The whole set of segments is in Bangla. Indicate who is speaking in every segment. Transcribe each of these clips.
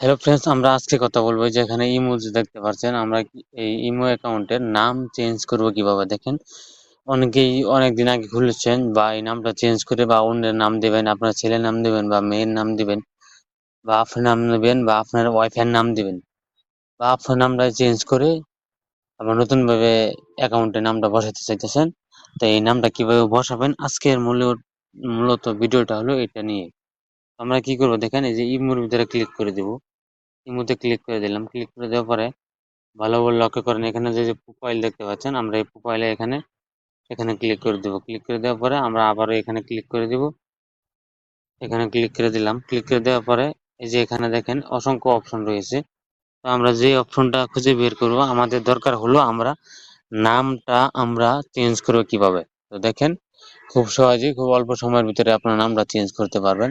Speaker 1: হ্যালো ফ্রেন্ডস, আমরা আজকে কথা বলবো যে এখানে ইমো যে দেখতে পাচ্ছেন, আমরা এই ইমো অ্যাকাউন্টের নাম চেঞ্জ করব কিভাবে। দেখেন, অনেকেই অনেকদিন আগে খুলেছেন বা এই নামটা চেঞ্জ করে বা অন্যের নাম দিবেন, আপনার ছেলের নাম দিবেন বা মেয়ের নাম দিবেন বা আপনার নাম নেবেন বা আপনার ওয়াইফের নাম দিবেন বা আপনার নামটা চেঞ্জ করে আবার নতুন ভাবে অ্যাকাউন্টে নামটা বসাতে চাইতেছেন। তো এই নামটা কিভাবে বসাবেন, আজকের মূলত ভিডিওটা হলো এটা নিয়ে। আমরা কি করব, দেখেন এই যে ইমোর ভিতরে ক্লিক করে দিব। ইমোতে ক্লিক করে দিলাম। ক্লিক করে দেওয়ার পরে ভালোভাবে লক্ষ্য করেন, এখানে যে প্রোফাইল দেখতে পাচ্ছেন, আমরা এই প্রোফাইলে এখানে ক্লিক করে দেব। ক্লিক করে দেওয়ার পরে আমরা আবারও এখানে ক্লিক করে দিব। এখানে ক্লিক করে দিলাম। ক্লিক করে দেওয়ার পরে এই যে এখানে দেখেন অসংখ্য অপশন রয়েছে। তো আমরা যে অপশনটা খুঁজে বের করব, আমাদের দরকার হলো নামটা আমরা চেঞ্জ করব কিভাবে। তো দেখেন, খুব সহজেই খুব অল্প সময়ের ভিতরে আপনার নামটা চেঞ্জ করতে পারবেন।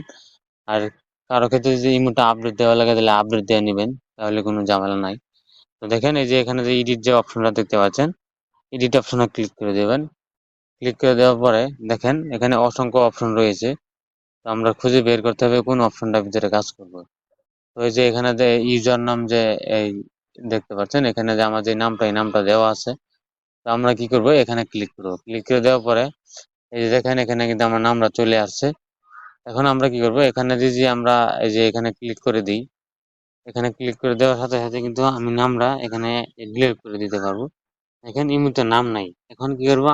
Speaker 1: আর কারো ক্ষেত্রে যদি ইমোটা আপডেট দেওয়া লাগে তাহলে আপডেট দিয়ে নেবেন, তাহলে কোনো ঝামেলা নাই। তো দেখেন এই যে এখানে যে এডিট যে অপশনটা দেখতে পাচ্ছেন, এডিট অপশনে ক্লিক করে দেবেন। ক্লিক করে দেওয়ার পরে দেখেন এখানে অসংখ্য অপশন রয়েছে। তো আমরা খুঁজে বের করতে হবে কোন অপশনটার ভিতরে কাজ করবে। তো এই যে এখানে যে ইউজার নাম যে এই দেখতে পাচ্ছেন, এখানে যে আমার যে নামটা এই নামটা দেওয়া আছে। তো আমরা কি করব, এখানে ক্লিক করব। ক্লিক করে দেওয়ার পরে এই যে দেখেন এখানে কিন্তু আমার নামটা চলে আসছে। এখন আমরা কি করব, এখানে যে আমরা এই যে এখানে ক্লিক করে দিই। এখানে ক্লিক করে দেওয়ার সাথে সাথে কিন্তু আমি নামটা এখানে ডিলিট করে দিতে পারবো। এখানে ইমুতে নাম নাই। এখন কি করবো,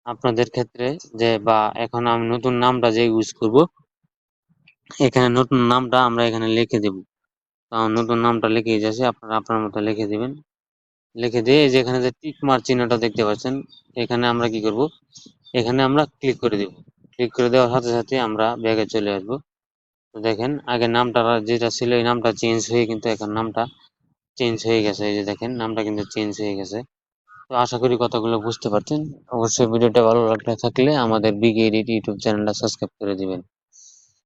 Speaker 1: আপনাদের ক্ষেত্রে যে বা এখন আমি নতুন নামটা যে ইউজ করব, এখানে নতুন নামটা আমরা এখানে লিখে দেব। তো আমার নতুন নামটা লিখে যাচ্ছে, আপনারা আপনার মতো লিখে দিবেন। লিখে দিয়ে এই যে এখানে যে টিক মার্ক চিহ্নটা দেখতে পাচ্ছেন, এখানে আমরা কি করব, এখানে আমরা ক্লিক করে দেব। ক্লিক করে দেওয়ার সাথে সাথে আমরা ব্যাগে চলে আসবো। তো দেখেন আগে নামটা যেটা ছিল এই নামটা চেঞ্জ হয়ে কিন্তু এখন নামটা চেঞ্জ হয়ে গেছে। এই যে দেখেন নামটা কিন্তু চেঞ্জ হয়ে গেছে। তো আশা করি কথাগুলো বুঝতে পারছেন। অবশ্যই ভিডিওটা ভালো লাগলে থাকলে আমাদের বিগ এডিট ইউটিউব চ্যানেলটা সাবস্ক্রাইব করে দিবেন।